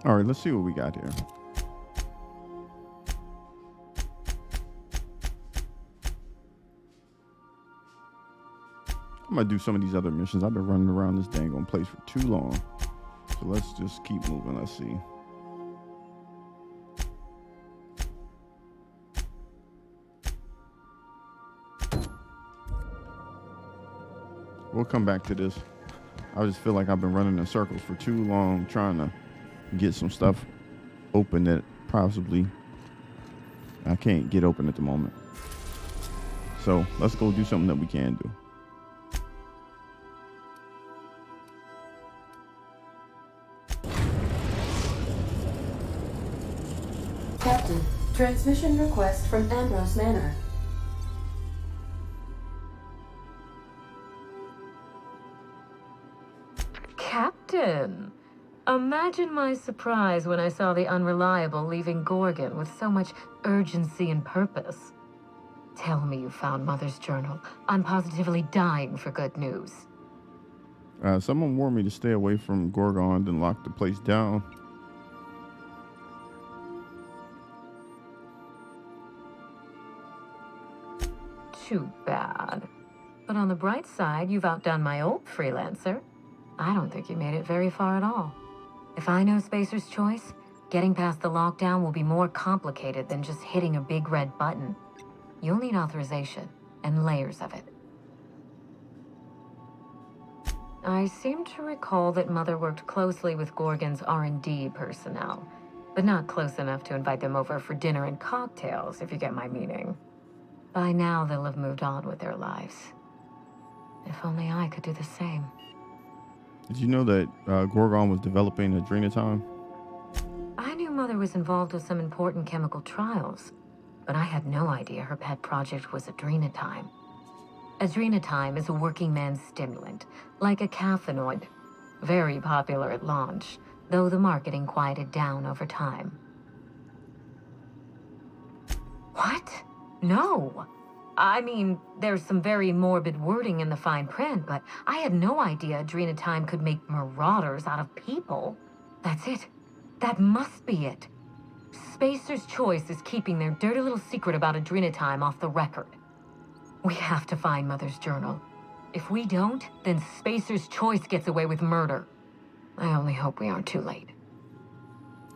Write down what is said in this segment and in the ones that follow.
All right, let's see what we got here. I'm gonna do some of these other missions. I've been running around this dang on place for too long. So let's just keep moving. Let's see. We'll come back to this. I just feel like I've been running in circles for too long trying to get some stuff open that possibly I can't get open at the moment. So let's go do something that we can do. Captain, transmission request from Ambrose Manor. Captain! Imagine my surprise when I saw the Unreliable leaving Gorgon with so much urgency and purpose. Tell me you found Mother's journal. I'm positively dying for good news. Someone warned me to stay away from Gorgon and lock the place down. Too bad. But on the bright side, you've outdone my old freelancer. I don't think you made it very far at all. If I know Spacer's Choice, getting past the lockdown will be more complicated than just hitting a big red button. You'll need authorization, and layers of it. I seem to recall that Mother worked closely with Gorgon's R&D personnel, but not close enough to invite them over for dinner and cocktails, if you get my meaning. By now, they'll have moved on with their lives. If only I could do the same. Did you know that Gorgon was developing Adrenatime? I knew Mother was involved with some important chemical trials, but I had no idea her pet project was Adrenatime. Adrenatime is a working man's stimulant, like a caffeinoid. Very popular at launch, though the marketing quieted down over time. What? No! I mean, there's some very morbid wording in the fine print, but I had no idea Adrenatime could make marauders out of people. That's it. That must be it. Spacer's Choice is keeping their dirty little secret about Adrenatime off the record. We have to find Mother's journal. If we don't, then Spacer's Choice gets away with murder. I only hope we aren't too late.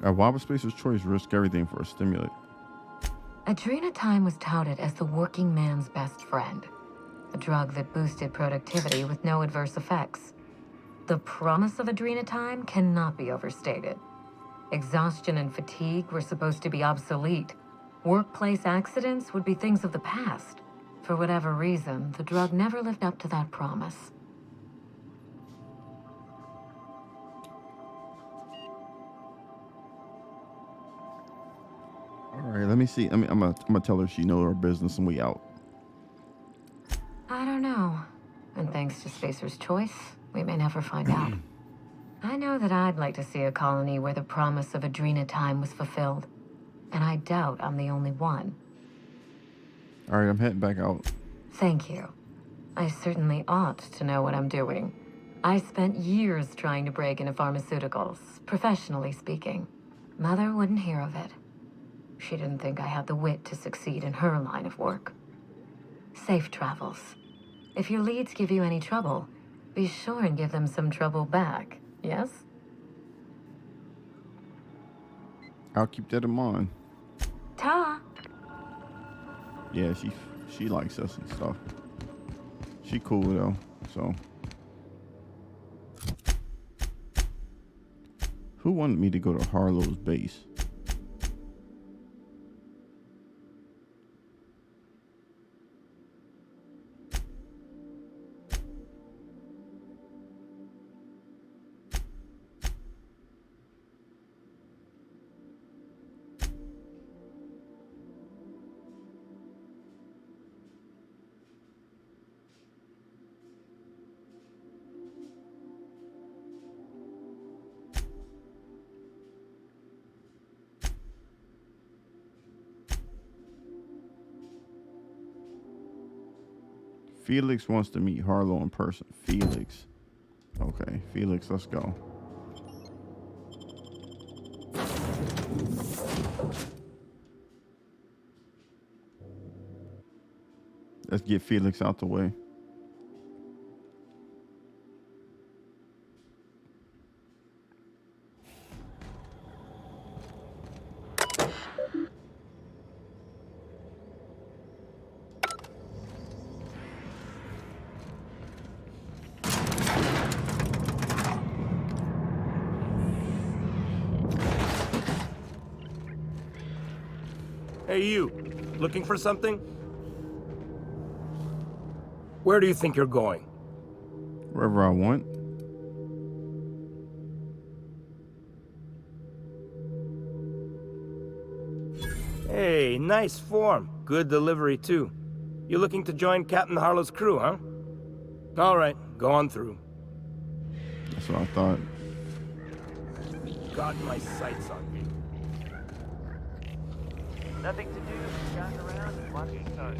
Why would Spacer's Choice risk everything for a stimulant? Adrenatime was touted as the working man's best friend, a drug that boosted productivity with no adverse effects. The promise of Adrenatime cannot be overstated. Exhaustion and fatigue were supposed to be obsolete. Workplace accidents would be things of the past. For whatever reason, the drug never lived up to that promise. All right, let me see. I'm gonna tell her she know her business and we out. I don't know. And thanks to Spacer's Choice, we may never find out. I know that I'd like to see a colony where the promise of Adrenatime was fulfilled. And I doubt I'm the only one. All right, I'm heading back out. Thank you. I certainly ought to know what I'm doing. I spent years trying to break into pharmaceuticals, professionally speaking. Mother wouldn't hear of it. She didn't think I had the wit to succeed in her line of work. Safe travels. If your leads give you any trouble, be sure and give them some trouble back, yes? I'll keep that in mind. Ta! Yeah, she likes us and stuff. She cool though, so. Who wanted me to go to Harlow's base? Felix wants to meet Harlow in person. Felix. Okay, Felix, let's go. Let's get Felix out the way. Hey, you. Looking for something? Where do you think you're going? Wherever I want. Hey, nice form. Good delivery, too. You looking to join Captain Harlow's crew, huh? All right, go on through. That's what I thought. Got my sights on you. Nothing to do, gotten around and watching stars.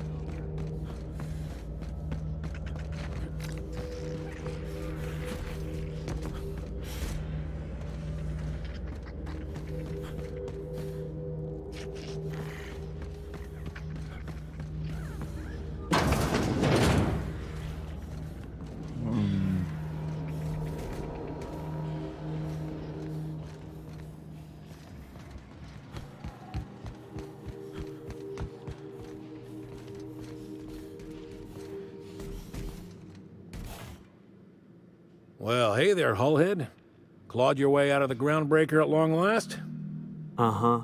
Well, hey there, Hullhead. Clawed your way out of the groundbreaker at long last? Uh-huh.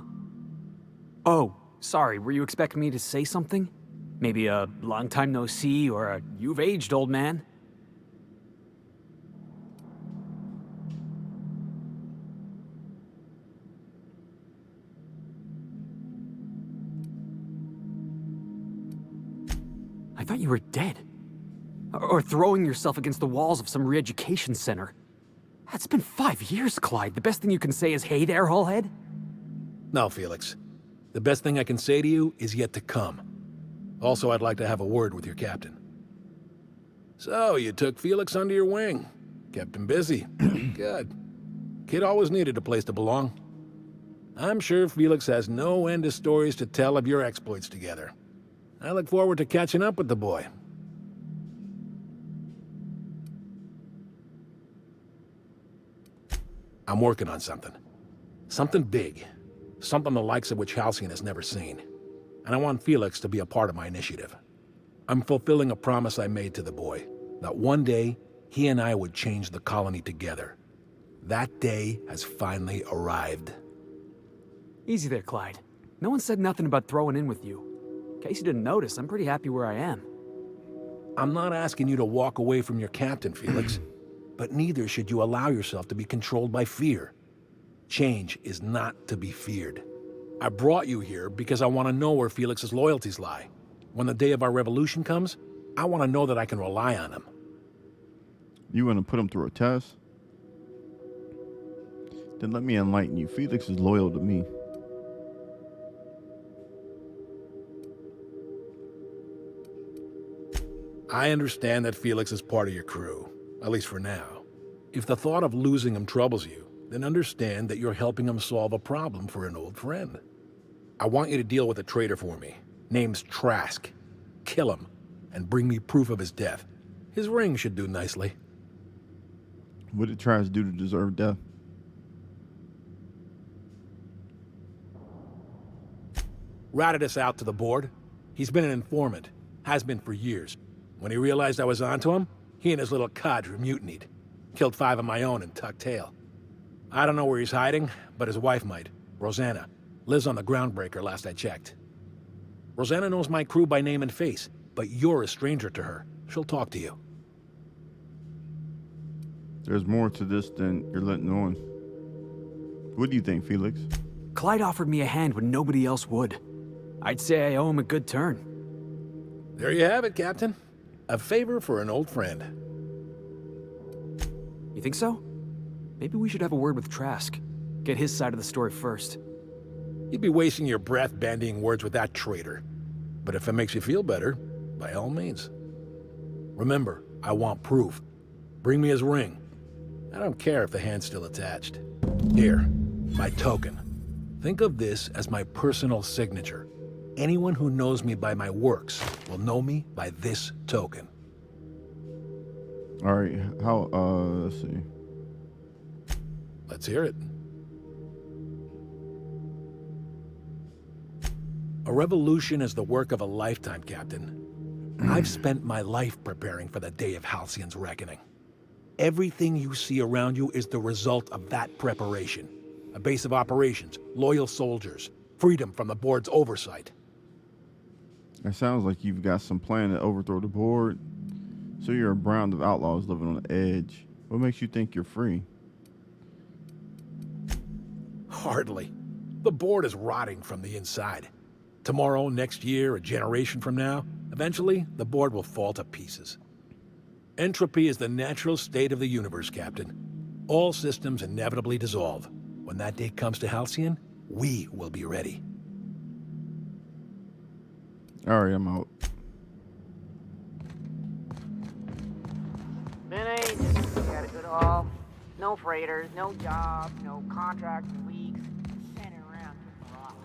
Oh, sorry, were you expecting me to say something? Maybe a long time no see or a you've aged, old man? I thought you were dead. Or throwing yourself against the walls of some re-education center. It's been 5 years, Clyde. The best thing you can say is, hey there, Hullhead? No, Felix. The best thing I can say to you is yet to come. Also, I'd like to have a word with your captain. So, you took Felix under your wing. Kept him busy. Good. Kid always needed a place to belong. I'm sure Felix has no end of stories to tell of your exploits together. I look forward to catching up with the boy. I'm working on something. Something big. Something the likes of which Halcyon has never seen. And I want Felix to be a part of my initiative. I'm fulfilling a promise I made to the boy, that one day, he and I would change the colony together. That day has finally arrived. Easy there, Clyde. No one said nothing about throwing in with you. In case you didn't notice, I'm pretty happy where I am. I'm not asking you to walk away from your captain, Felix. But neither should you allow yourself to be controlled by fear. Change is not to be feared. I brought you here because I want to know where Felix's loyalties lie. When the day of our revolution comes, I want to know that I can rely on him. You want to put him through a test? Then let me enlighten you. Felix is loyal to me. I understand that Felix is part of your crew, at least for now. If the thought of losing him troubles you, then understand that you're helping him solve a problem for an old friend. I want you to deal with a traitor for me. Name's Trask. Kill him, and bring me proof of his death. His ring should do nicely. What did Trask do to deserve death? Ratted us out to the board. He's been an informant. Has been for years. When he realized I was onto him, he and his little cadre mutinied. Killed 5 of my own and tucked tail. I don't know where he's hiding, but his wife might. Rosanna. Lives on the groundbreaker last I checked. Rosanna knows my crew by name and face, but you're a stranger to her. She'll talk to you. There's more to this than you're letting on. What do you think, Felix? Clyde offered me a hand when nobody else would. I'd say I owe him a good turn. There you have it, Captain. A favor for an old friend. You think so? Maybe we should have a word with Trask. Get his side of the story first. You'd be wasting your breath bandying words with that traitor. But if it makes you feel better, by all means. Remember, I want proof. Bring me his ring. I don't care if the hand's still attached. Here, my token. Think of this as my personal signature. Anyone who knows me by my works will know me by this token. All right. How? Let's see. Let's hear it. A revolution is the work of a lifetime, Captain. I've spent my life preparing for the day of Halcyon's reckoning. Everything you see around you is the result of that preparation. A base of operations, loyal soldiers, freedom from the board's oversight. It sounds like you've got some plan to overthrow the board. So you're a brand of outlaws living on the edge. What makes you think you're free? Hardly. The board is rotting from the inside. Tomorrow, next year, a generation from now, eventually, the board will fall to pieces. Entropy is the natural state of the universe, Captain. All systems inevitably dissolve. When that day comes to Halcyon, we will be ready. All right, I'm out. Been ages. We had a good haul. No freighters, no jobs, no contracts in weeks. Standing around for rocks.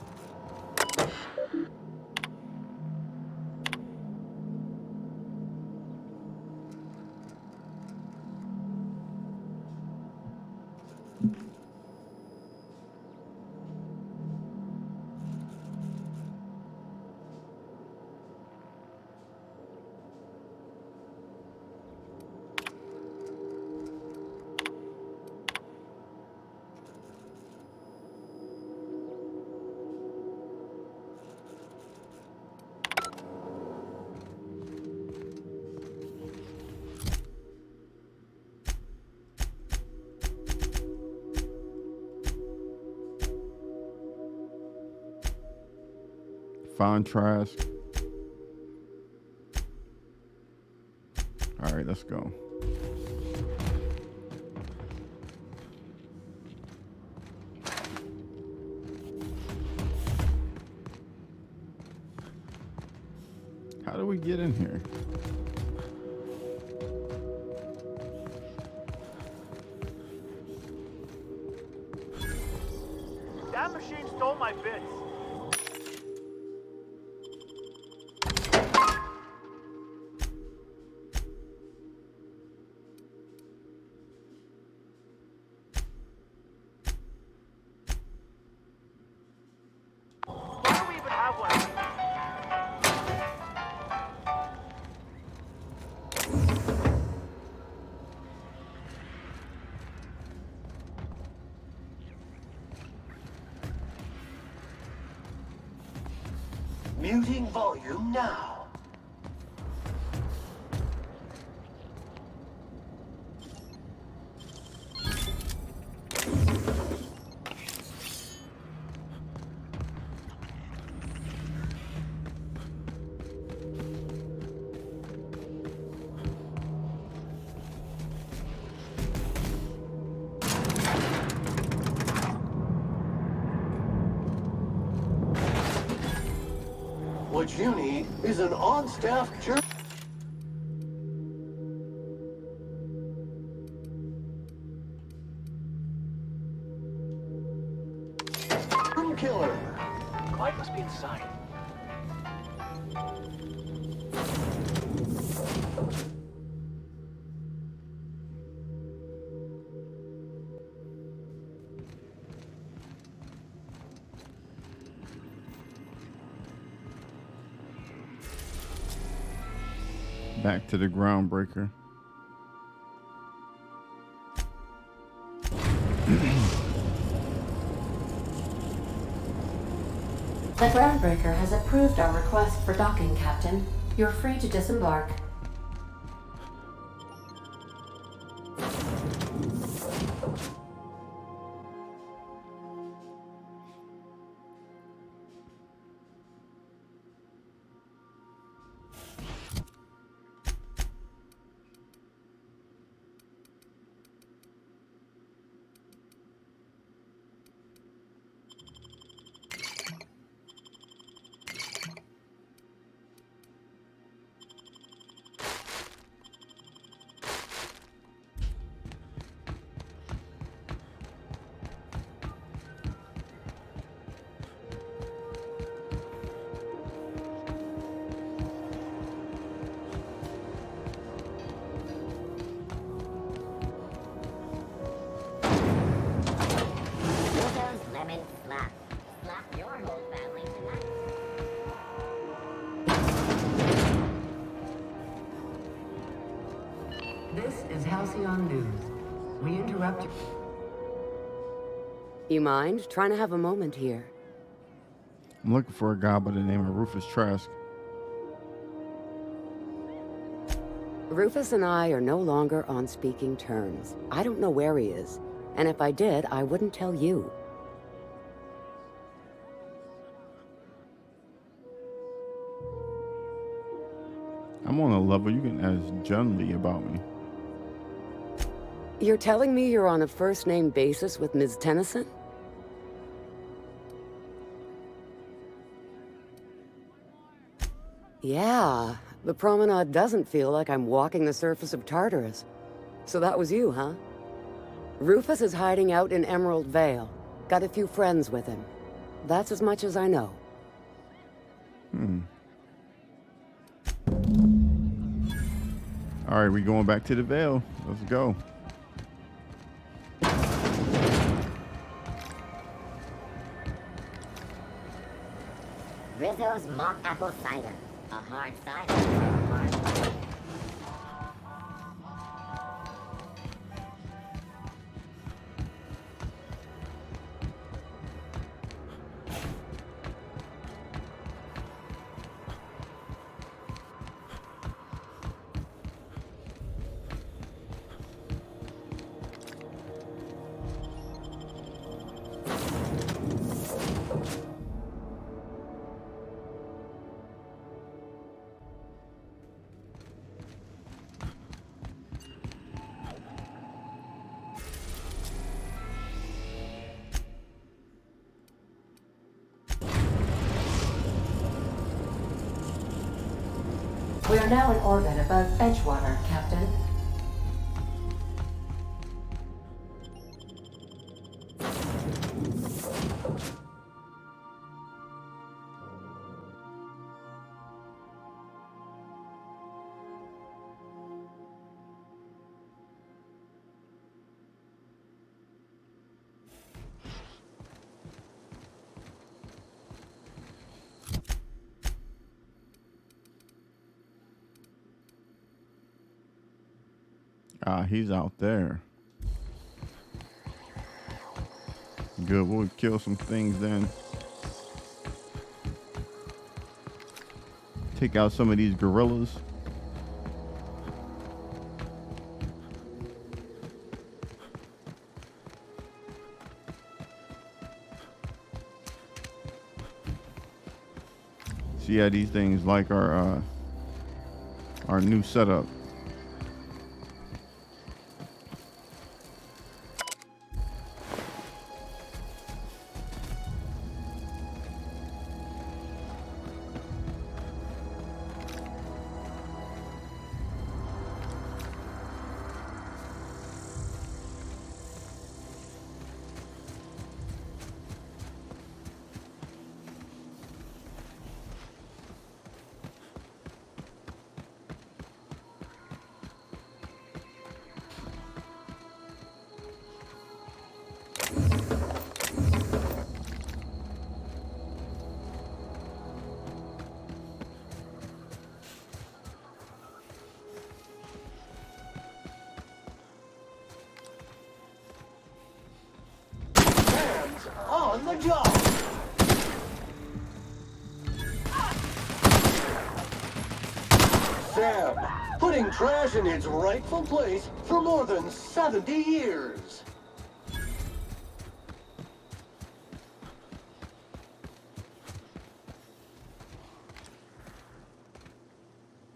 Find Trask. All right, let's go. How do we get in here? That machine stole my bits. Why do we even have one? Muting volume now. What you need is an on-staff journal. Killer. Clyde must be inside. Back to the groundbreaker. The Groundbreaker has approved our request for docking, Captain. You're free to disembark. Slap your whole family tonight. This is Halcyon News. We interrupt. You mind trying to have a moment here? I'm looking for a guy by the name of Rufus Trask. Rufus and I are no longer on speaking terms. I don't know where he is, and if I did, I wouldn't tell you. I'm on a level you can ask John Lee about me. You're telling me you're on a first-name basis with Ms. Tennyson? Yeah, the promenade doesn't feel like I'm walking the surface of Tartarus. So that was you, huh? Rufus is hiding out in Emerald Vale. Got a few friends with him. That's as much as I know. All right, we going back to the Vale. Let's go. Rizzo's mock apple cider. A hard cider for a hard cider. We are now in orbit above Edgewater, Captain. Ah, he's out there. Good, we'll kill some things then. Take out some of these gorillas. So yeah, these things like our new setup. On the job! Sam, putting trash in its rightful place for more than 70 years.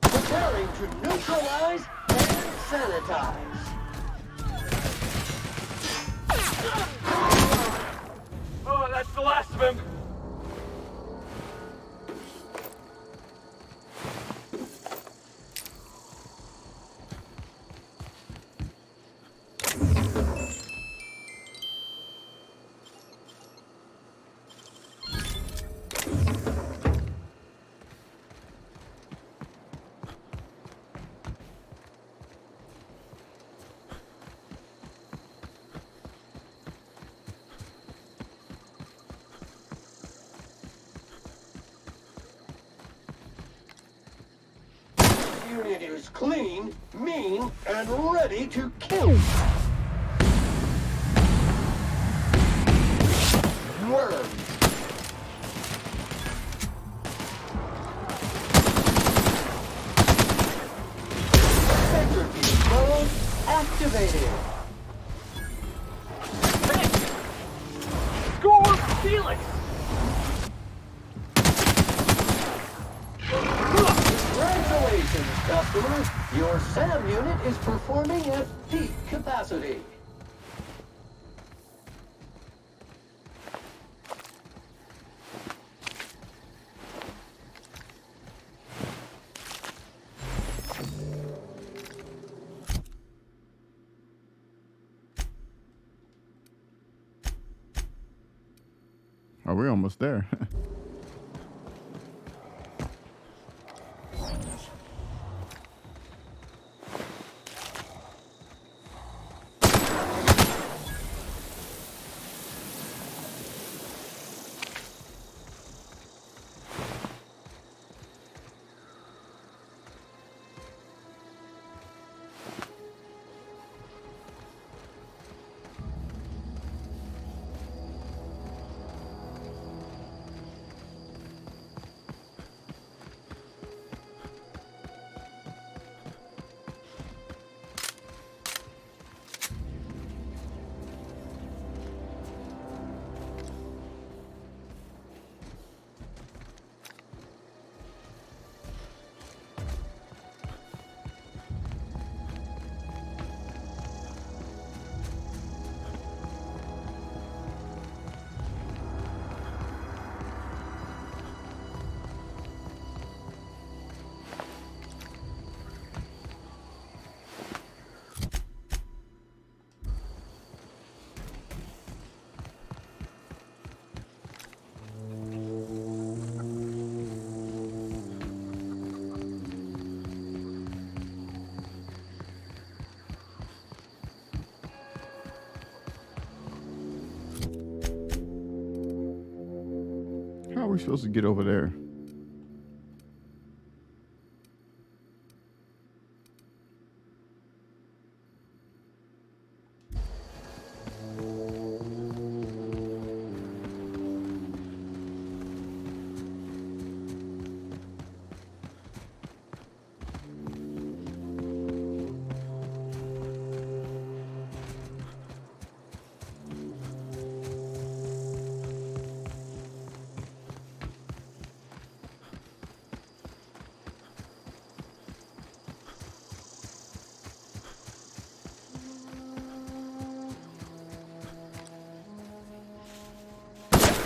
Preparing to neutralize and sanitize. Oh, that's the last of him! unit is clean, mean, and ready to kill. Worms. Centrifuge mode activated. Score Felix! Congratulations, customer. Your SAM unit is performing at peak capacity. Oh, we're almost there. How are we supposed to get over there?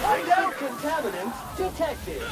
Hideout contaminants detected.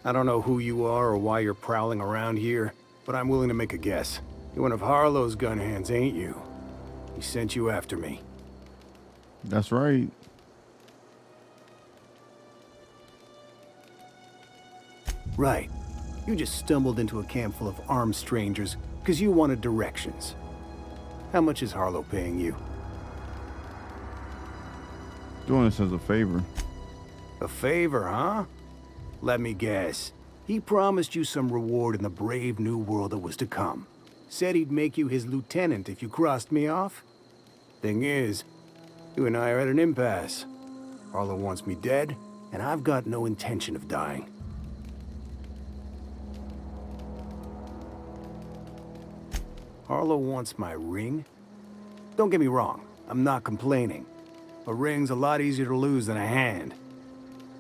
I don't know who you are or why you're prowling around here, but I'm willing to make a guess. You're one of Harlow's gun hands, ain't you? He sent you after me. That's right. Right. You just stumbled into a camp full of armed strangers because you wanted directions. How much is Harlow paying you? Doing this as a favor. A favor, huh? Let me guess. He promised you some reward in the brave new world that was to come. Said he'd make you his lieutenant if you crossed me off? Thing is, you and I are at an impasse. Harlow wants me dead, and I've got no intention of dying. Harlow wants my ring? Don't get me wrong, I'm not complaining. A ring's a lot easier to lose than a hand.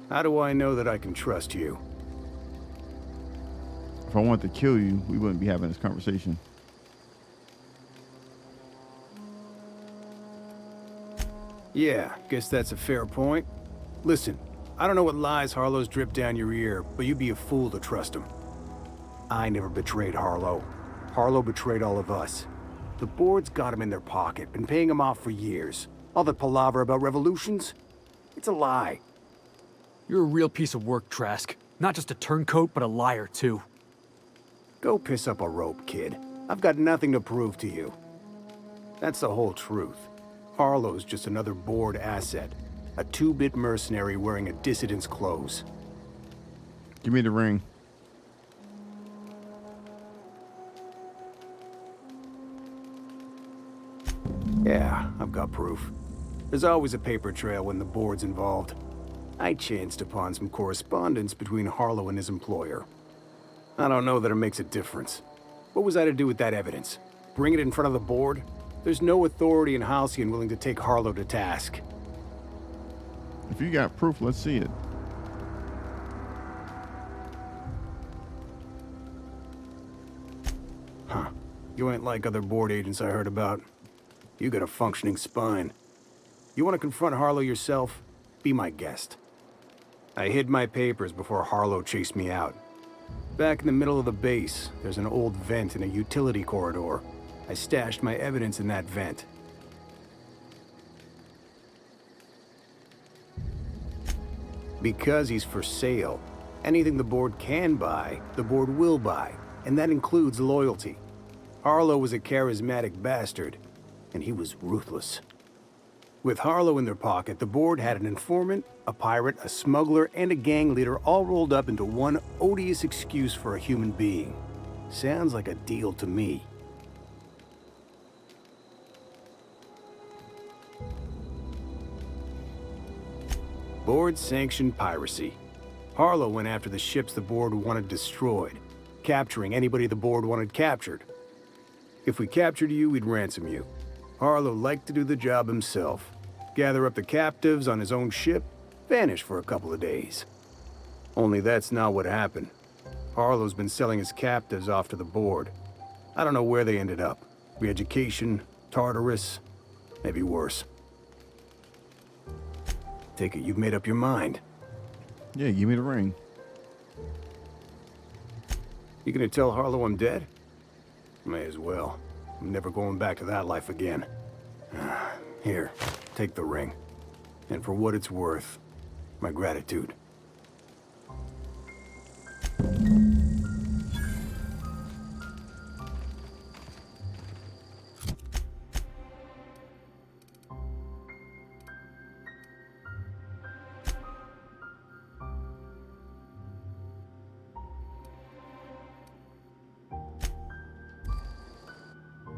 How do I know that I can trust you? If I wanted to kill you, we wouldn't be having this conversation. Yeah, guess that's a fair point. Listen, I don't know what lies Harlow's dripped down your ear, but you'd be a fool to trust him. I never betrayed Harlow. Harlow betrayed all of us. The board's got him in their pocket, been paying him off for years. All the palaver about revolutions? It's a lie. You're a real piece of work, Trask. Not just a turncoat, but a liar, too. Go piss up a rope, kid. I've got nothing to prove to you. That's the whole truth. Harlow's just another board asset. A 2-bit mercenary wearing a dissident's clothes. Give me the ring. Yeah, I've got proof. There's always a paper trail when the board's involved. I chanced upon some correspondence between Harlow and his employer. I don't know that it makes a difference. What was I to do with that evidence? Bring it in front of the board? There's no authority in Halcyon willing to take Harlow to task. If you got proof, let's see it. Huh. You ain't like other board agents I heard about. You got a functioning spine. You want to confront Harlow yourself? Be my guest. I hid my papers before Harlow chased me out. Back in the middle of the base, there's an old vent in a utility corridor. I stashed my evidence in that vent. Because he's for sale. Anything the board can buy, the board will buy, and that includes loyalty. Harlow was a charismatic bastard, and he was ruthless. With Harlow in their pocket, the board had an informant, a pirate, a smuggler, and a gang leader all rolled up into one odious excuse for a human being. Sounds like a deal to me. Board-sanctioned piracy. Harlow went after the ships the board wanted destroyed, capturing anybody the board wanted captured. If we captured you, we'd ransom you. Harlow liked to do the job himself. Gather up the captives on his own ship, vanish for a couple of days. Only that's not what happened. Harlow's been selling his captives off to the board. I don't know where they ended up. Re-education, Tartarus, maybe worse. Take it you've made up your mind. Yeah, give me the ring. You gonna tell Harlow I'm dead? May as well. I'm never going back to that life again. Here, take the ring. And for what it's worth, my gratitude.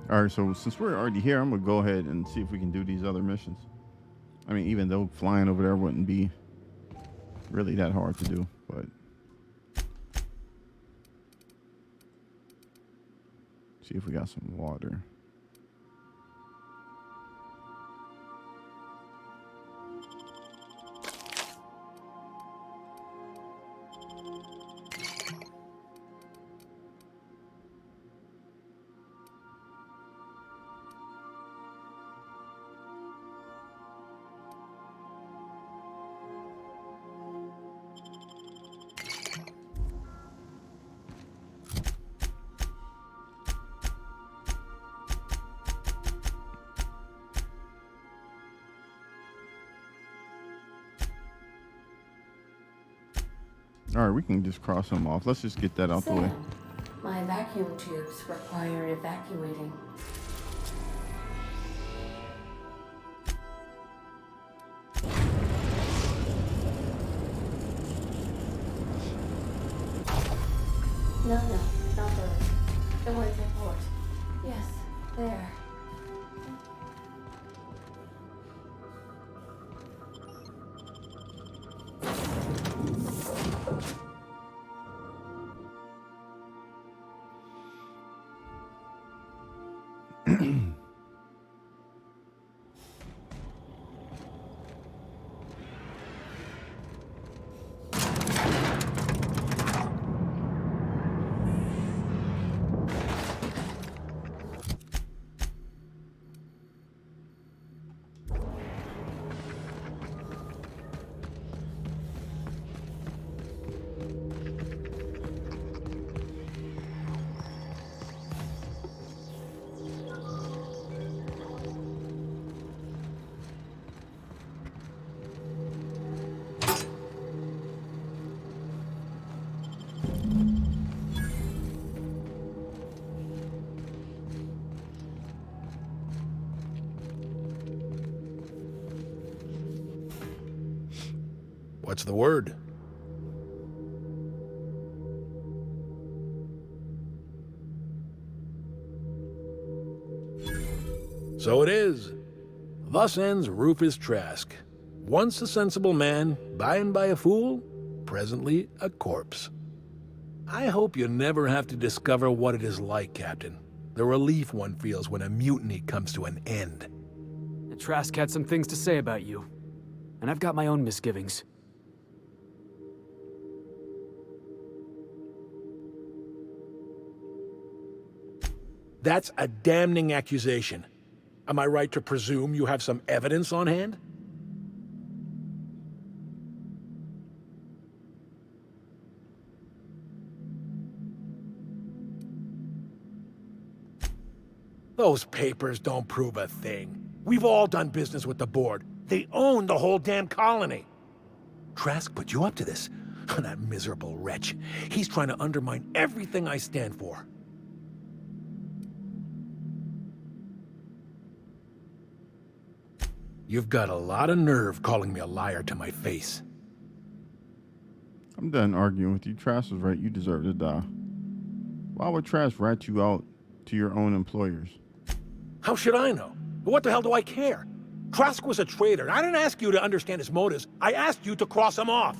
All right, so since we're already here, I'm gonna go ahead and see if we can do these other missions. I mean, even though flying over there wouldn't be really that hard to do, but see if we got some water. All right, we can just cross them off. Let's just get that out the way. Sam, my vacuum tubes require evacuating. No, not those. The ones I bought. Yes, there. What's the word? So it is. Thus ends Rufus Trask. Once a sensible man, by and by a fool, presently a corpse. I hope you never have to discover what it is like, Captain. The relief one feels when a mutiny comes to an end. Trask had some things to say about you, and I've got my own misgivings. That's a damning accusation. Am I right to presume you have some evidence on hand? Those papers don't prove a thing. We've all done business with the board. They own the whole damn colony. Trask put you up to this. That miserable wretch. He's trying to undermine everything I stand for. You've got a lot of nerve calling me a liar to my face. I'm done arguing with you. Trask was right. You deserve to die. Why would Trask rat you out to your own employers? How should I know? What the hell do I care? Trask was a traitor, and I didn't ask you to understand his motives. I asked you to cross him off.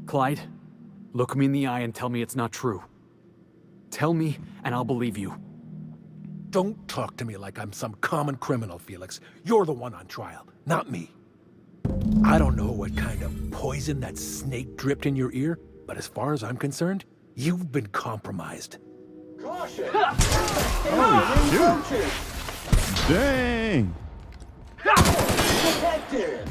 Clyde, look me in the eye and tell me it's not true. Tell me, and I'll believe you. Don't talk to me like I'm some common criminal, Felix. You're the one on trial, not me. I don't know what kind of poison that snake dripped in your ear, but as far as I'm concerned, you've been compromised. Caution! Oh, shoot! Dang! Detected!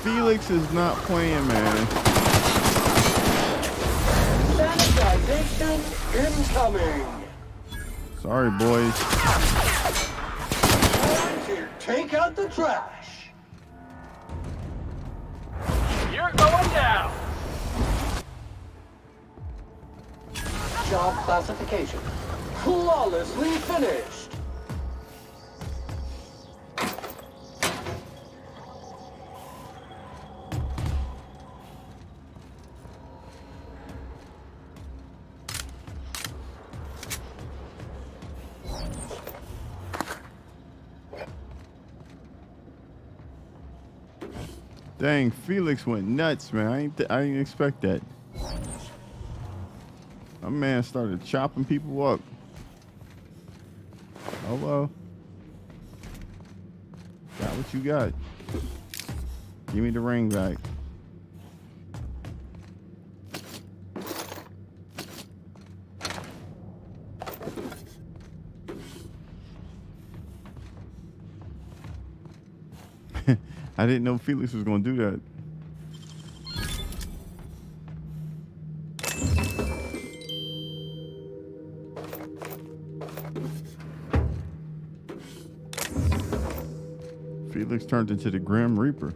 Felix is not playing, man. Sanitization incoming! Sorry, boys. Time to take out the trash! You're going down! Job classification. Flawlessly finished! Dang, Felix went nuts, man. I didn't expect that. My man started chopping people up. Oh well. Got what you got. Give me the ring back. I didn't know Felix was going to do that. Felix turned into the Grim Reaper.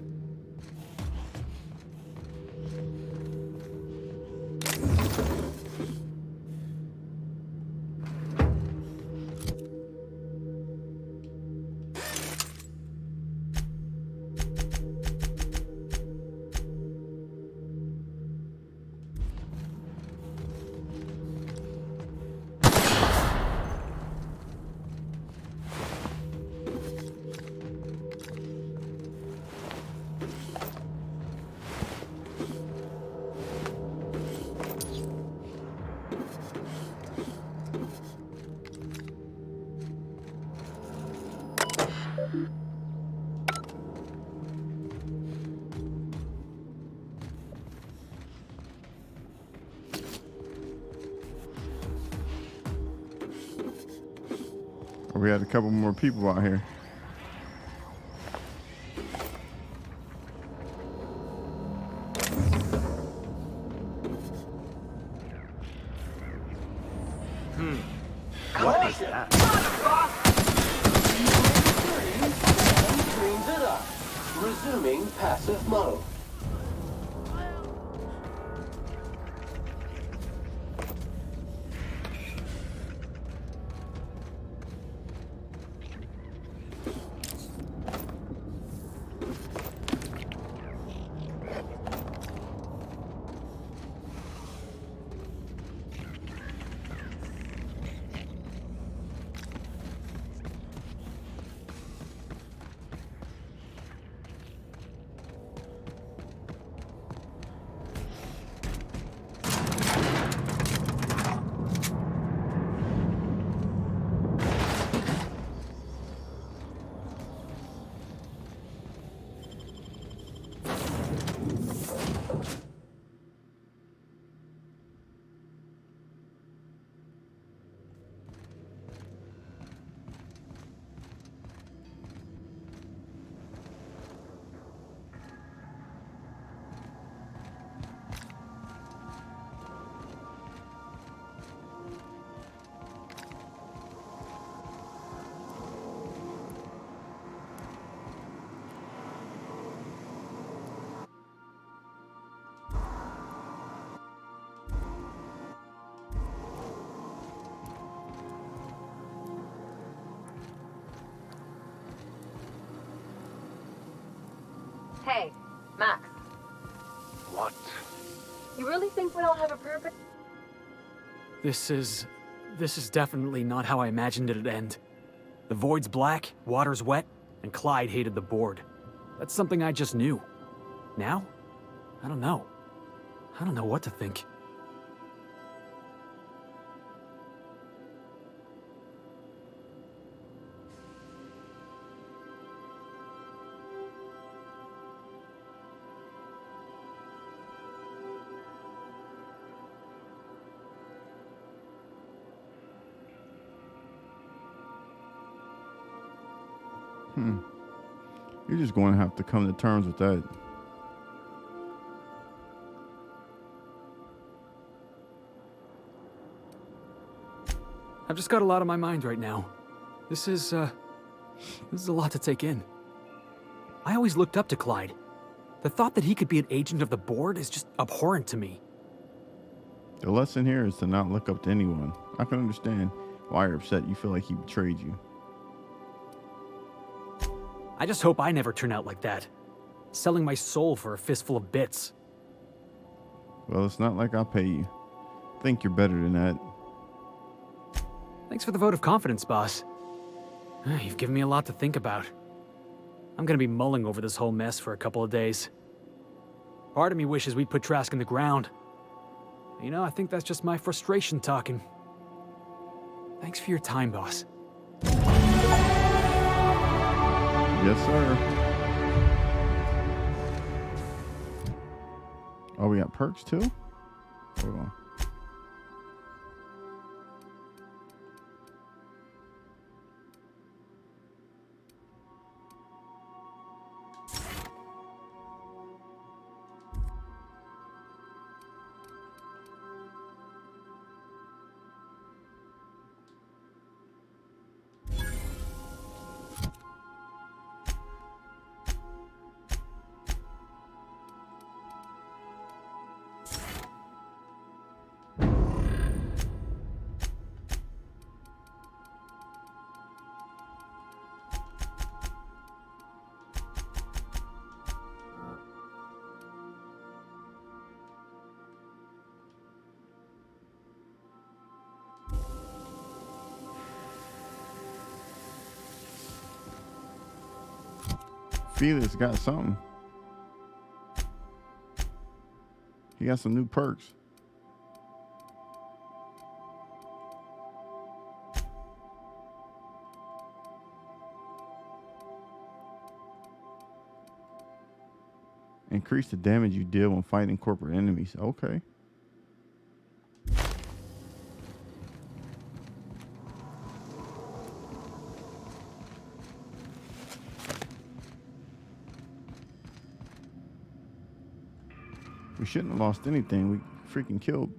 we had a couple more people out here. What is that? Screams it up. Resuming passive mode. Hey, Max. What? You really think we don't have a purpose? This is definitely not how I imagined it'd end. The void's black, water's wet, and Clyde hated the board. That's something I just knew. Now? I don't know. I don't know what to think. You're just going to have to come to terms with that. I've just got a lot on my mind right now. This is a lot to take in. I always looked up to Clyde. The thought that he could be an agent of the board is just abhorrent to me. The lesson here is to not look up to anyone. I can understand why you're upset. You feel like he betrayed you. I just hope I never turn out like that. Selling my soul for a fistful of bits. Well, it's not like I'll pay you. Think you're better than that. Thanks for the vote of confidence, boss. You've given me a lot to think about. I'm gonna be mulling over this whole mess for a couple of days. Part of me wishes we'd put Trask in the ground. You know, I think that's just my frustration talking. Thanks for your time, boss. Yes, sir. Oh, we got perks too? Hold on. Felix got something. He got some new perks. Increase the damage you deal when fighting corporate enemies. Okay. We shouldn't have lost anything. We freaking killed.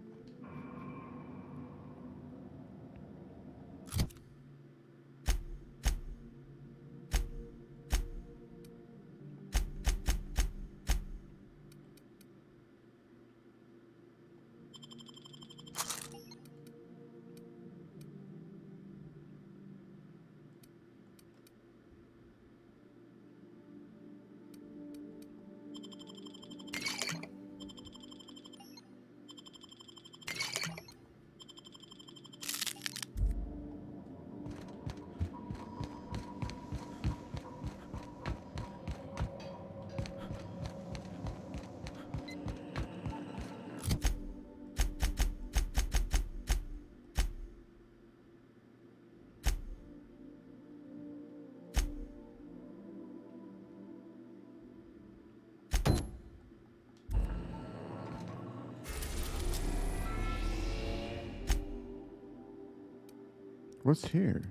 What's here?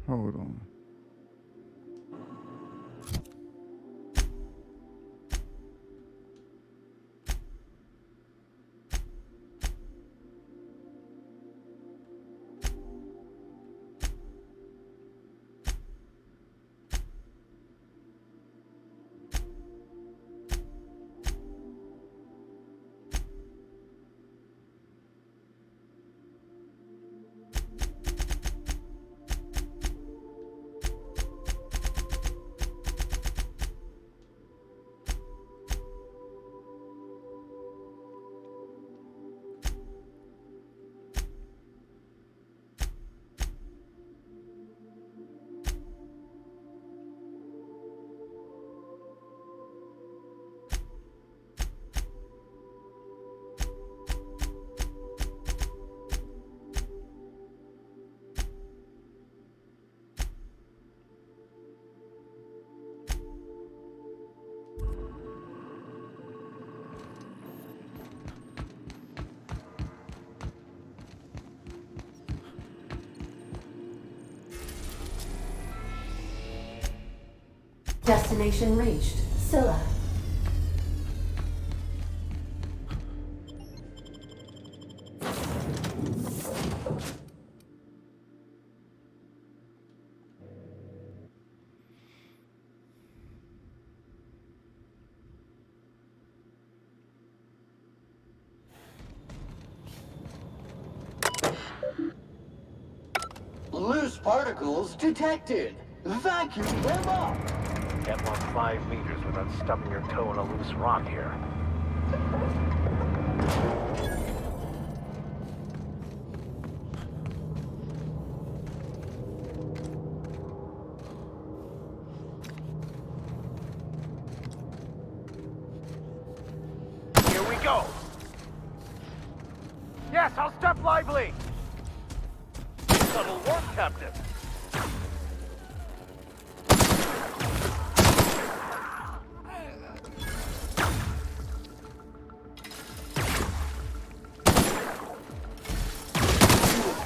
Hold on. Destination reached. Scylla. Loose particles detected. Vacuum them up. Can't walk 5 meters without stubbing your toe in a loose rock here. Here we go. Yes, I'll step lively. Subtle work, Captain.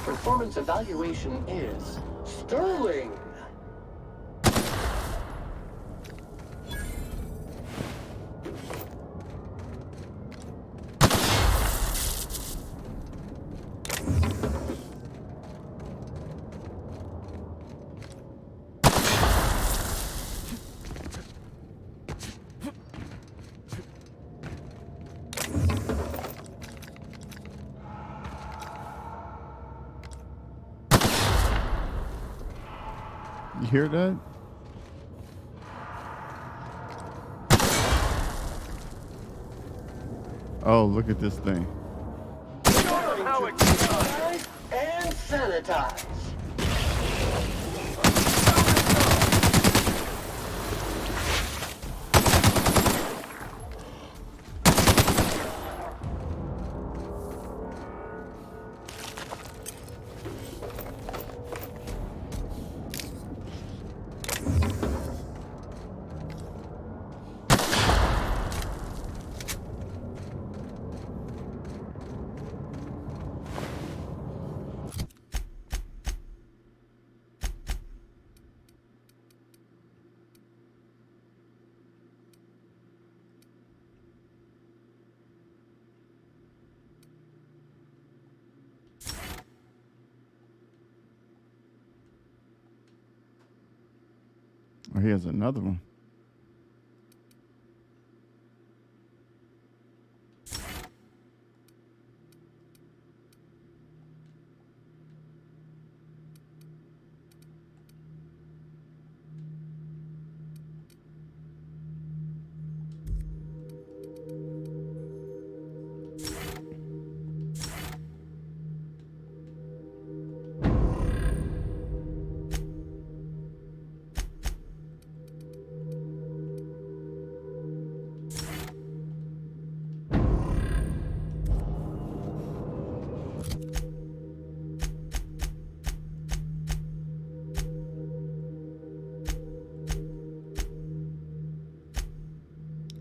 Performance evaluation is sterling. You hear that? Oh, look at this thing. And sanitize. Oh, here's another one.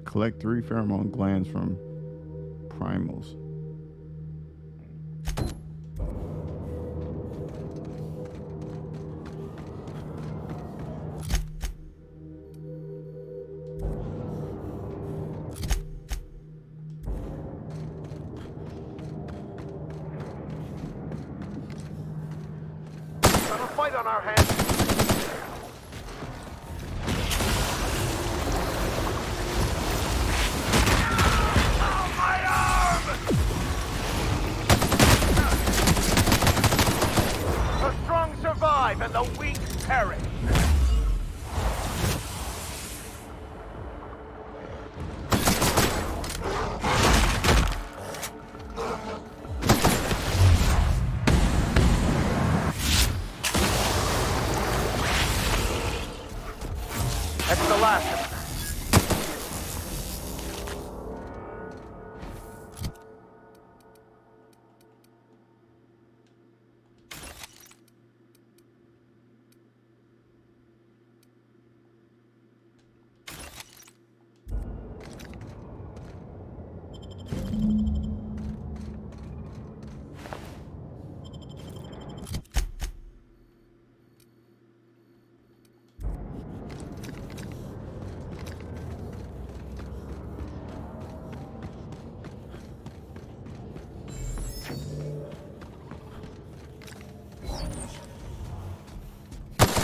Collect 3 pheromone glands from primals. Got a fight on our hands. Survive and the weak perish. That's the last of them.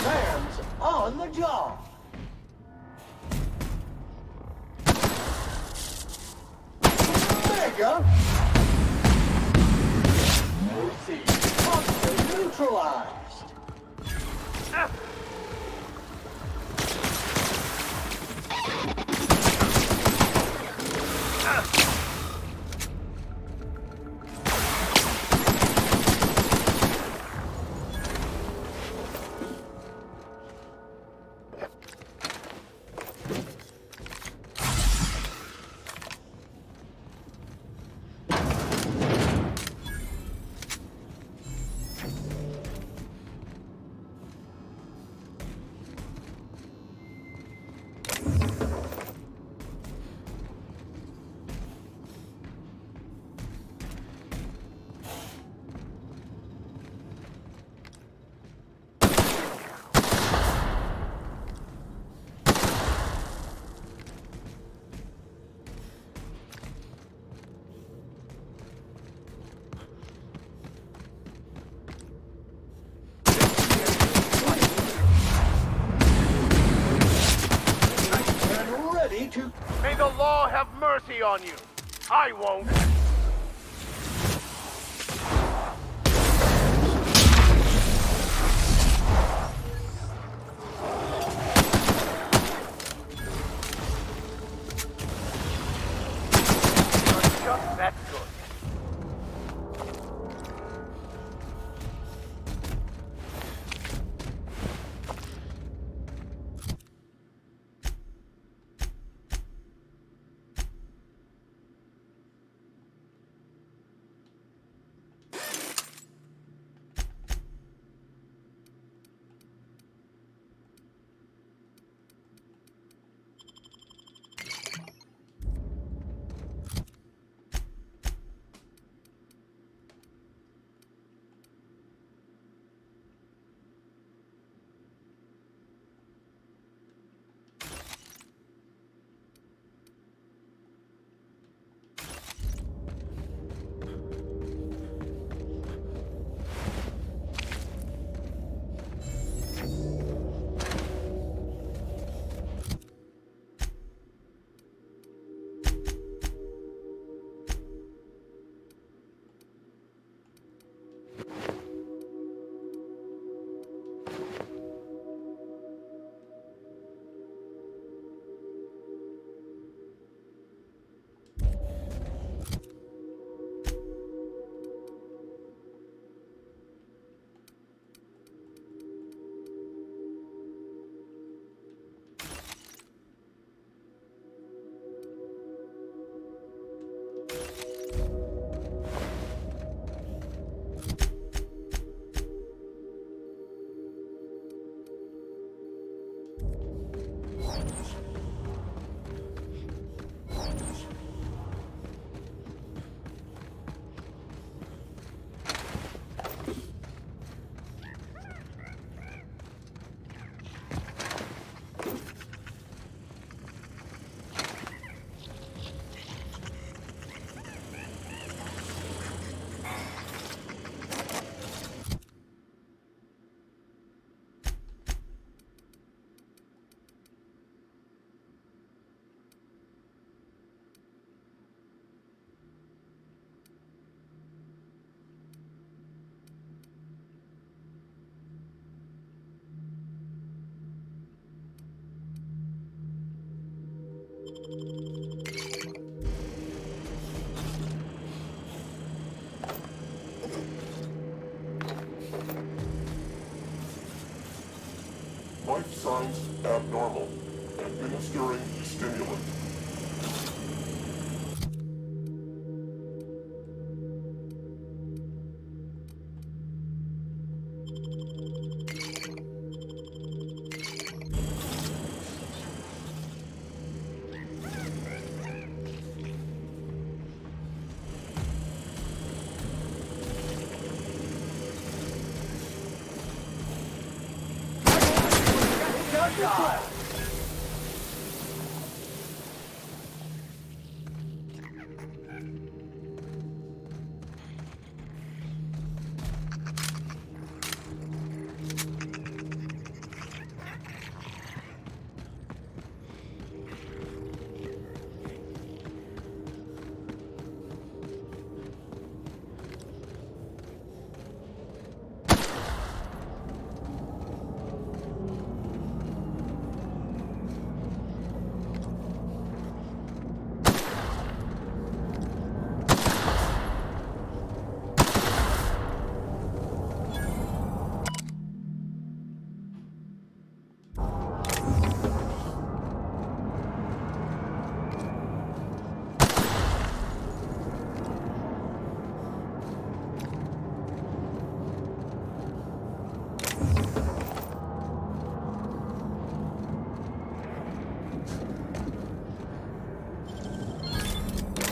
Sam's on the job. Mega. Mercy. Monster neutralized. May the law have mercy on you. I won't. You're just that good. signs abnormal. Administering stimulant.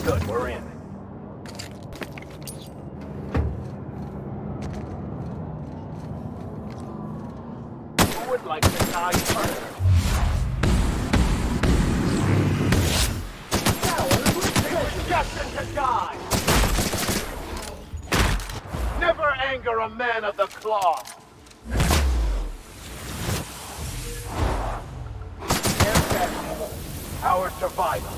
Good, we're in. Who would like to die first? Destined to die! Never anger a man of the cloth! Our survival.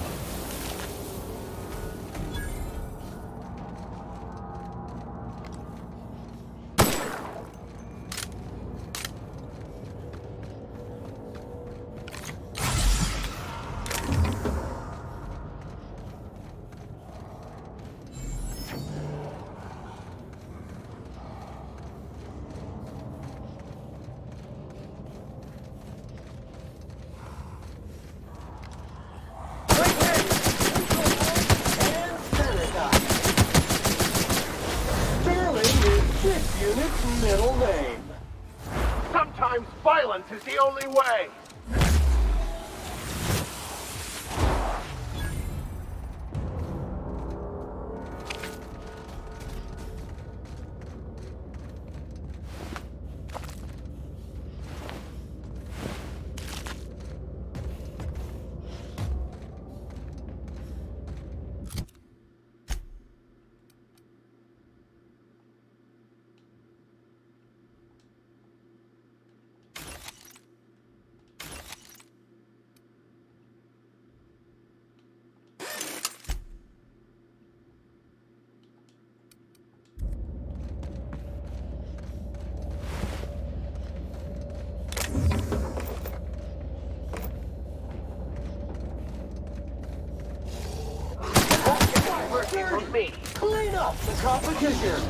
Unit's middle name. Sometimes violence is the only way. From me. Clean up the competition.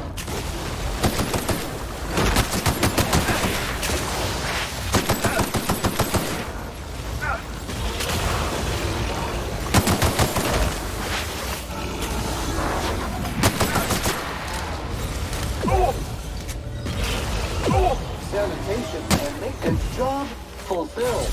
Sanitation and maintenance job fulfilled.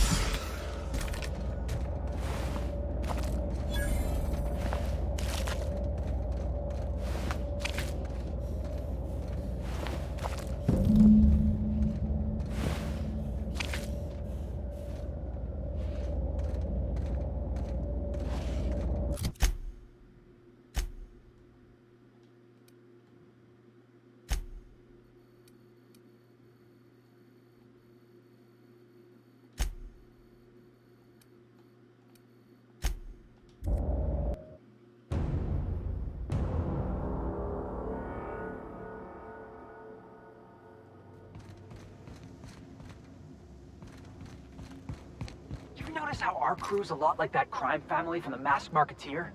Notice how our crew's a lot like that crime family from The Masked Marketeer?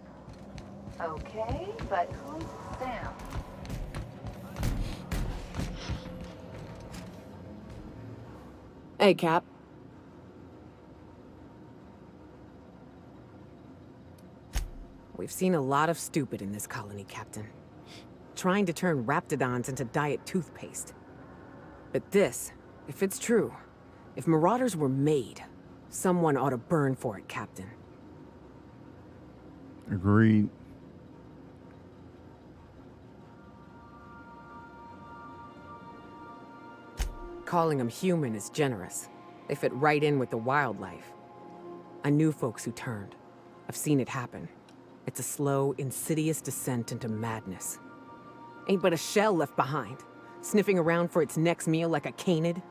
Okay, but who's Sam? Hey, Cap. We've seen a lot of stupid in this colony, Captain. Trying to turn Raptidons into diet toothpaste. But this, if it's true, if Marauders were made, someone ought to burn for it, Captain. Agreed. Calling them human is generous. They fit right in with the wildlife. I knew folks who turned. I've seen it happen. It's a slow, insidious descent into madness. Ain't but a shell left behind, sniffing around for its next meal like a canid.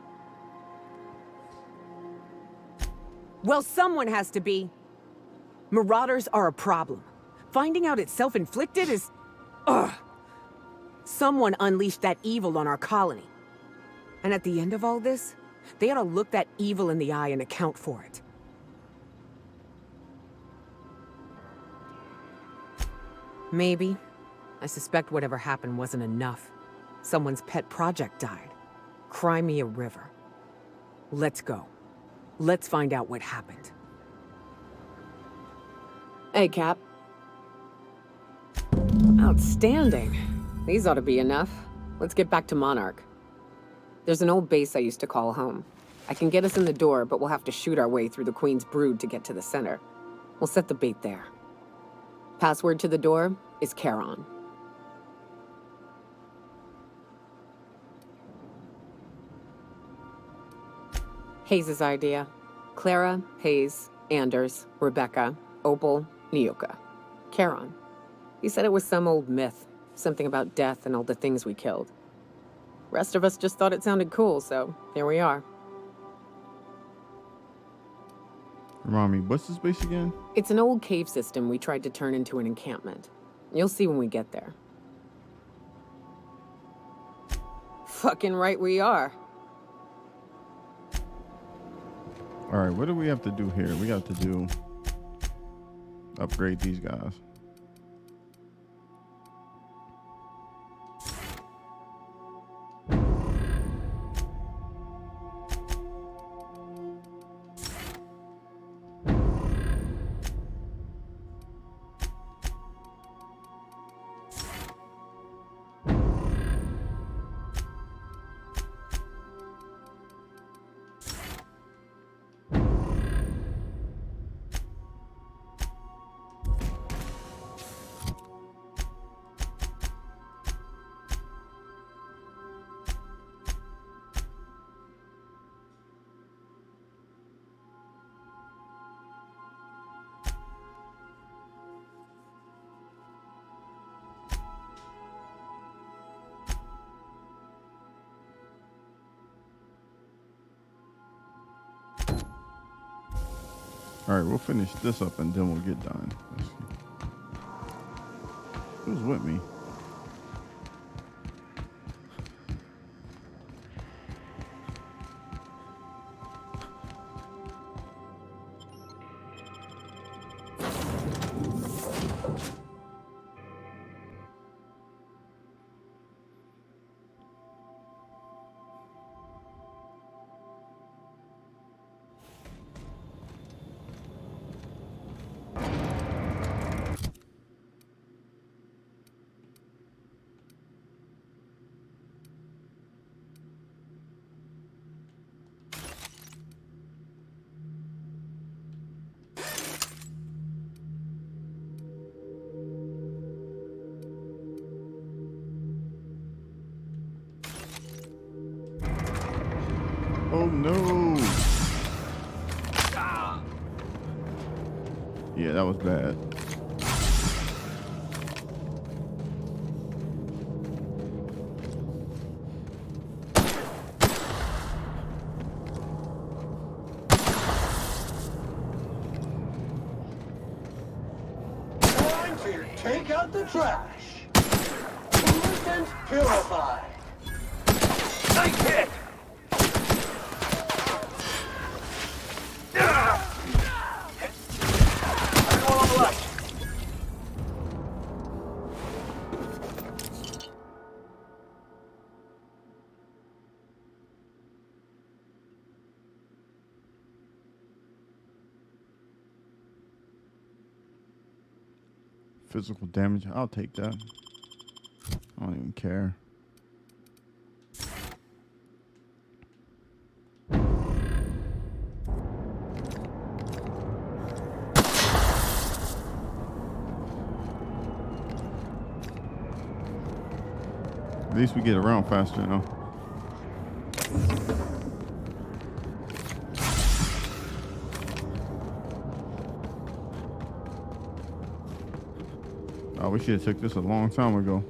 Well, someone has to be. Marauders are a problem. Finding out it's self-inflicted is... Ugh. Someone unleashed that evil on our colony. And at the end of all this, they ought to look that evil in the eye and account for it. Maybe. I suspect whatever happened wasn't enough. Someone's pet project died. Crimea River. Let's go. Let's find out what happened. Hey, Cap. Outstanding. These ought to be enough. Let's get back to Monarch. There's an old base I used to call home. I can get us in the door, but we'll have to shoot our way through the Queen's Brood to get to the center. We'll set the bait there. Password to the door is Charon. Hayes' idea. Clara, Hayes, Anders, Rebecca, Opal, Nyoka. Charon. He said it was some old myth. Something about death and all the things we killed. Rest of us just thought it sounded cool, so here we are. Remind me, what's this base again? It's an old cave system we tried to turn into an encampment. You'll see when we get there. Fucking right we are. All right, what do we have to do here? We got to do upgrade these guys. All right, we'll finish this up and then we'll get done. Let's see. Who's with me? Oh no! Yeah, that was bad. Time to take out the trash. Pollutant purified. Nice hit! Physical damage. I'll take that. I don't even care. At least we get around faster now. Oh, we should have took this a long time ago.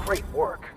Great work.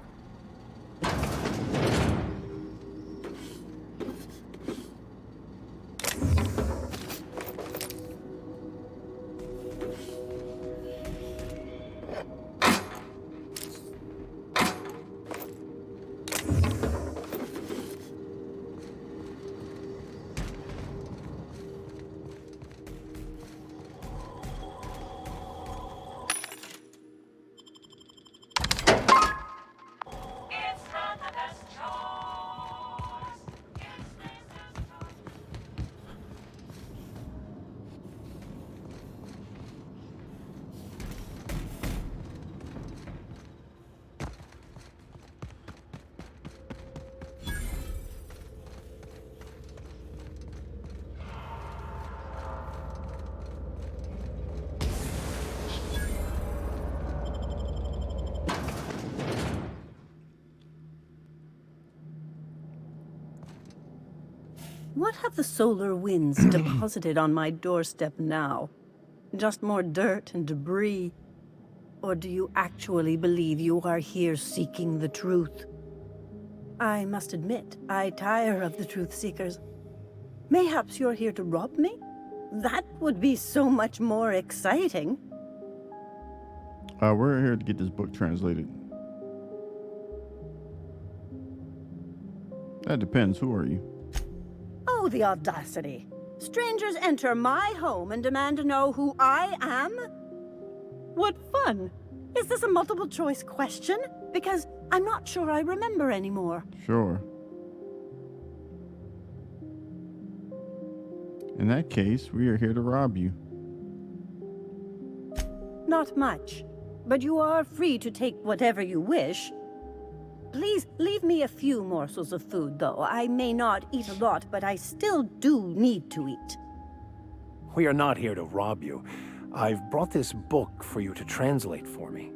What have the solar winds deposited on my doorstep now? Just more dirt and debris? Or do you actually believe you are here seeking the truth? I must admit, I tire of the truth seekers. Mayhaps you're here to rob me? That would be so much more exciting. We're here to get this book translated. That depends. Who are you? Oh, the audacity. Strangers enter my home and demand to know who I am? What fun. Is this a multiple choice question? Because I'm not sure I remember anymore. Sure. In that case, we are here to rob you. Not much, but you are free to take whatever you wish. Please leave me a few morsels of food, though. I may not eat a lot, but I still do need to eat. We are not here to rob you. I've brought this book for you to translate for me.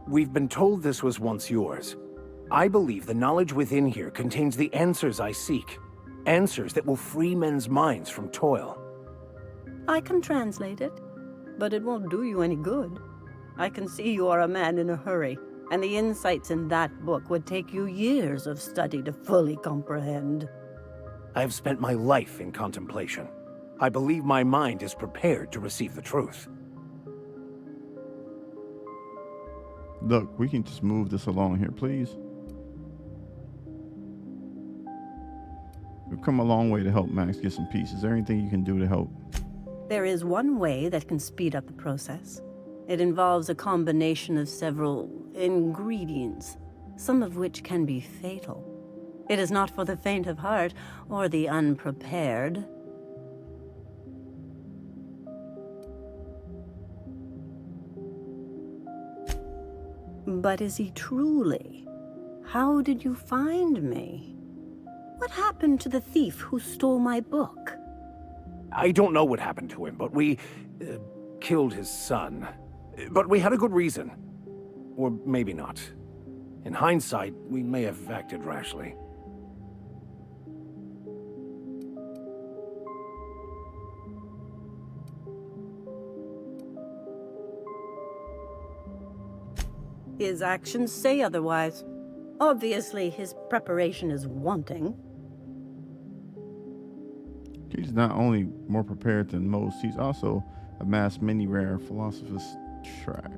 We've been told this was once yours. I believe the knowledge within here contains the answers I seek. Answers that will free men's minds from toil. I can translate it, but it won't do you any good. I can see you are a man in a hurry, and the insights in that book would take you years of study to fully comprehend. I have spent my life in contemplation. I believe my mind is prepared to receive the truth. Look, we can just move this along here, please. We've come a long way to help Max get some peace. Is there anything you can do to help? There is one way that can speed up the process. It involves a combination of several ingredients, some of which can be fatal. It is not for the faint of heart or the unprepared. But is he truly? How did you find me? What happened to the thief who stole my book? I don't know what happened to him, but we killed his son. But we had a good reason. Or maybe not. In hindsight, we may have acted rashly. His actions say otherwise. Obviously, his preparation is wanting. He's not only more prepared than most, he's also amassed many rare philosopher's Track.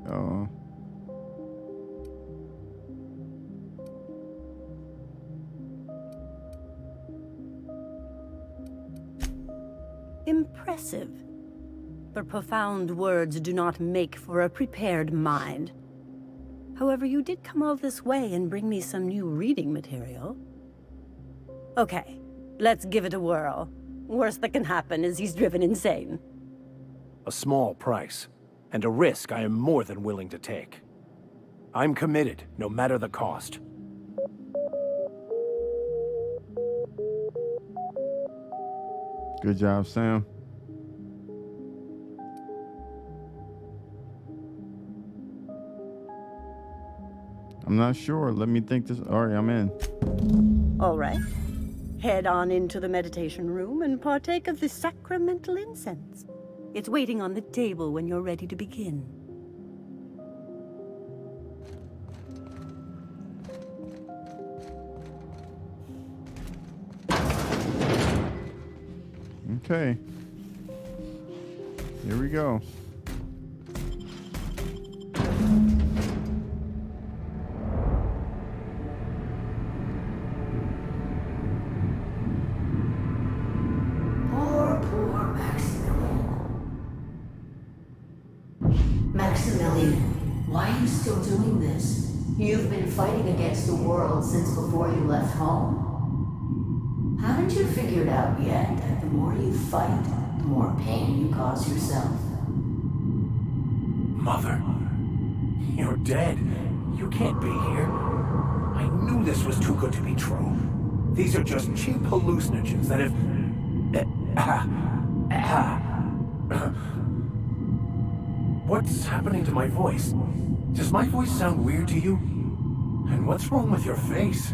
Impressive. But profound words do not make for a prepared mind. However, you did come all this way and bring me some new reading material. Okay, let's give it a whirl. Worst that can happen is he's driven insane. A small price, and a risk I am more than willing to take. I'm committed, no matter the cost. Good job, Sam. I'm not sure. Let me think this. All right, I'm in. All right. Head on into the meditation room and partake of the sacramental incense. It's waiting on the table when you're ready to begin. Okay. Here we go. Poor Maximilian, why are you still doing this? You've been fighting against the world since before you left home. Haven't you figured out yet that the more you fight, the more pain you cause yourself? Mother, you're dead. You can't be here. I knew this was too good to be true. These are just cheap hallucinogens that have... What's happening to my voice? Does my voice sound weird to you? And what's wrong with your face?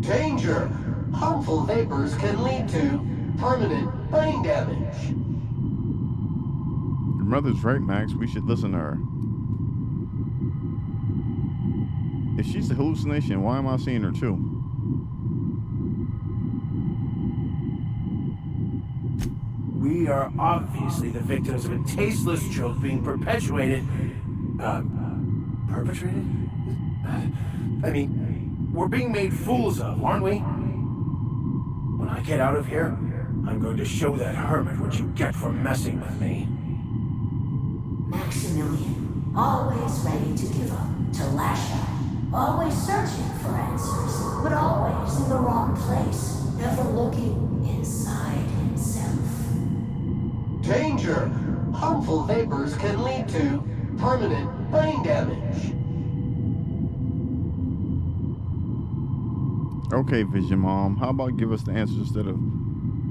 Danger! Harmful vapors can lead to permanent brain damage. Your mother's right, Max. We should listen to her. If she's a hallucination, why am I seeing her too? We are obviously the victims of a tasteless joke being perpetuated. Perpetrated? I mean, we're being made fools of, aren't we? When I get out of here, I'm going to show that hermit what you get for messing with me. Maximilian, always ready to give up, to lash out, always searching for answers, but always in the wrong place, never looking inside himself. Danger! Harmful vapors can lead to permanent brain damage. Okay, Vision Mom. How about give us the answers instead of...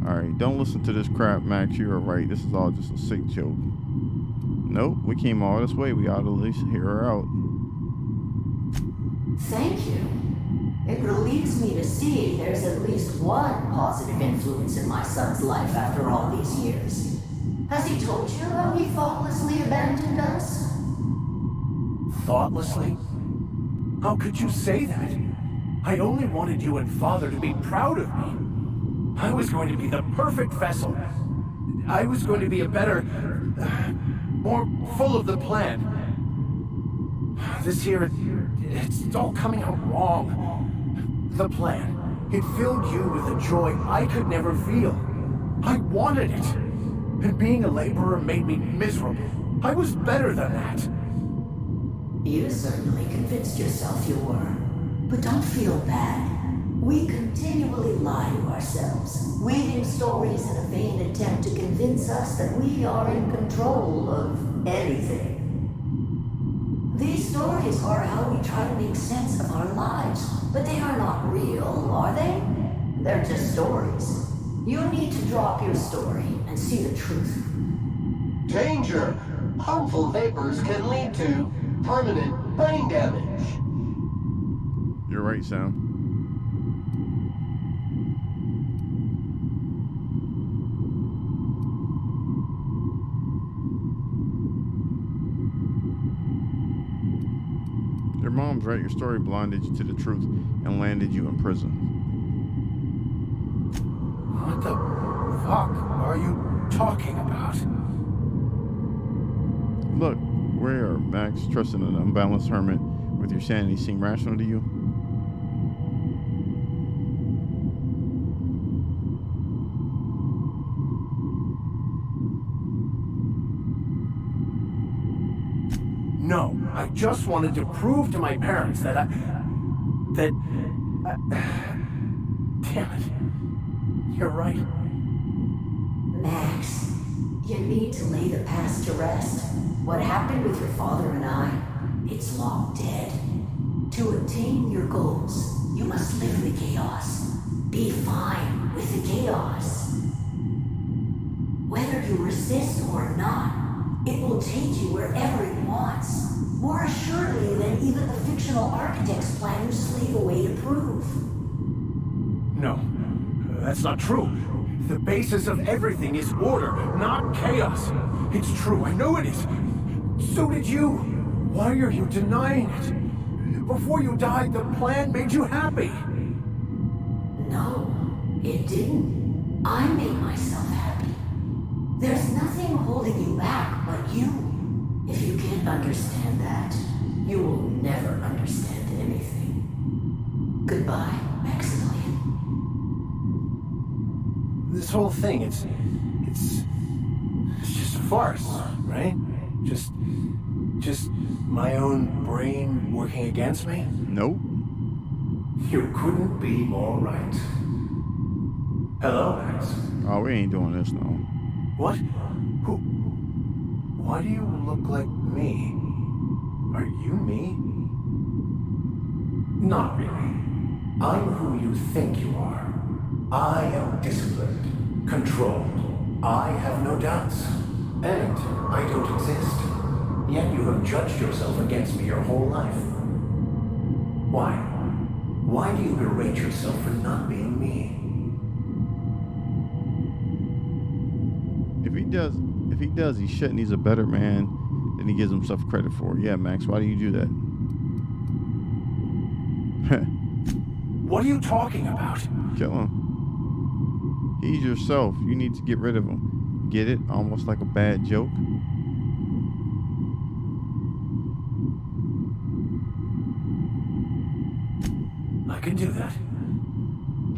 Alright, don't listen to this crap, Max. You're right. This is all just a sick joke. Nope, we came all this way. We ought to at least hear her out. Thank you. It relieves me to see there's at least one positive influence in my son's life after all these years. Has he told you how he thoughtlessly abandoned us? Thoughtlessly? How could you say that? I only wanted you and Father to be proud of me. I was going to be the perfect vessel. I was going to be a better... more full of the plan. This year, it's all coming out wrong. The plan. It filled you with a joy I could never feel. I wanted it. And being a laborer made me miserable. I was better than that. You certainly convinced yourself you were. But don't feel bad. We continually lie to ourselves, weaving stories in a vain attempt to convince us that we are in control of anything. These stories are how we try to make sense of our lives, but they are not real, are they? They're just stories. You need to drop your story and see the truth. Danger! Harmful vapors can lead to permanent brain damage. You're right, Sam. Your mom's right. Your story blinded you to the truth and landed you in prison. What the fuck are you talking about? Look, Where, Max? Trusting an unbalanced hermit with your sanity seem rational to you? No, I just wanted to prove to my parents that damn it. You're right. Max, you need to lay the past to rest. What happened with your father and I, it's long dead. To attain your goals, you must live the chaos. Be fine with the chaos. Whether you resist or not, it will take you wherever it wants. More assuredly than even the fictional architect's plan you slave away to prove. No, that's not true. The basis of everything is order, not chaos. It's true, I know it is. So did you. Why are you denying it? Before you died, the plan made you happy. No, it didn't. I made myself happy. There's nothing holding you back but you. If you can't understand that, you will never understand anything. Goodbye, Maximilian. This whole thing, it's just a farce, right? Just my own brain working against me? Nope. You couldn't be more right. Hello, Max. Oh, we ain't doing this, no. What? Who? Why do you look like me? Are you me? Not really. I'm who you think you are. I am disciplined, controlled. I have no doubts. And I don't exist. Yet you have judged yourself against me your whole life. Why? Why do you berate yourself for not being me? If he does, he's shitting. He's a better man than he gives himself credit for. Yeah, Max, why do you do that? What are you talking about? Kill him. He's yourself. You need to get rid of him. Get it? Almost like a bad joke. I can do that.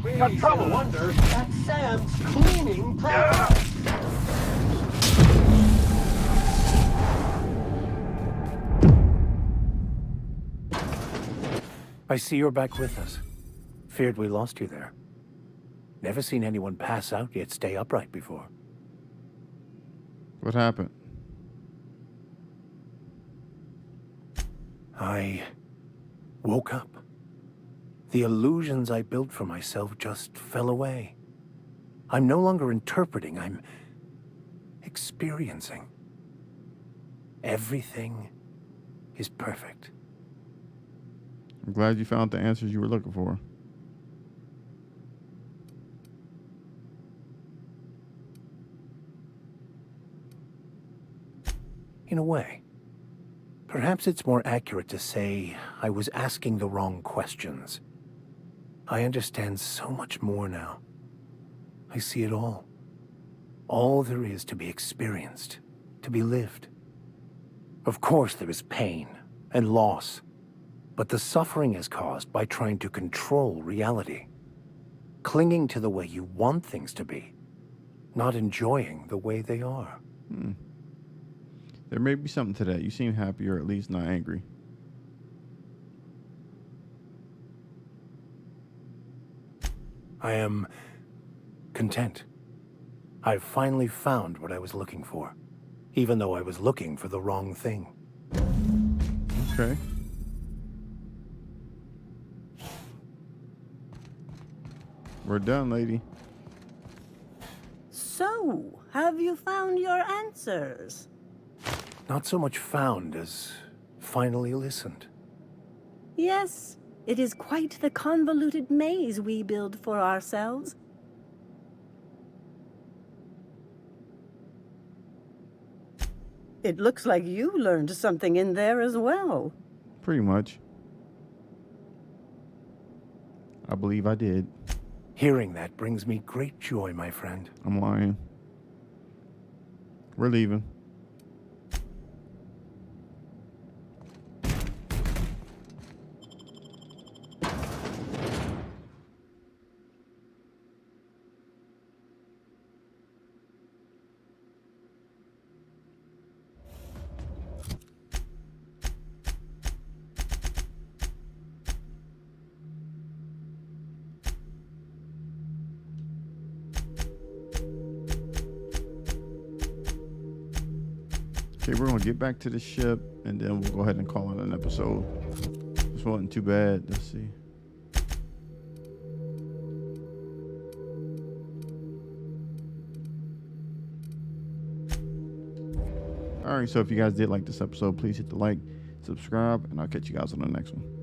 We got trouble. Wonder at Sam's cleaning process. I see you're back with us. Feared we lost you there. Never seen anyone pass out yet stay upright before. What happened? I woke up. The illusions I built for myself just fell away. I'm no longer interpreting, I'm experiencing. Everything is perfect. I'm glad you found the answers you were looking for. In a way. Perhaps it's more accurate to say I was asking the wrong questions. I understand so much more now. I see it all. All there is to be experienced, to be lived. Of course there is pain and loss, but the suffering is caused by trying to control reality, clinging to the way you want things to be, not enjoying the way they are. There may be something to that. You seem happy, or at least not angry. I am content. I've finally found what I was looking for, even though I was looking for the wrong thing. Okay. We're done, lady. So, have you found your answers? Not so much found as finally listened. Yes, it is quite the convoluted maze we build for ourselves. It looks like you learned something in there as well. Pretty much. I believe I did. Hearing that brings me great joy, my friend. I'm lying. We're leaving. Okay, we're gonna get back to the ship, and then we'll go ahead and call it an episode. This wasn't too bad. Let's see. All right, so if you guys did like this episode, please hit the like, subscribe, and I'll catch you guys on the next one.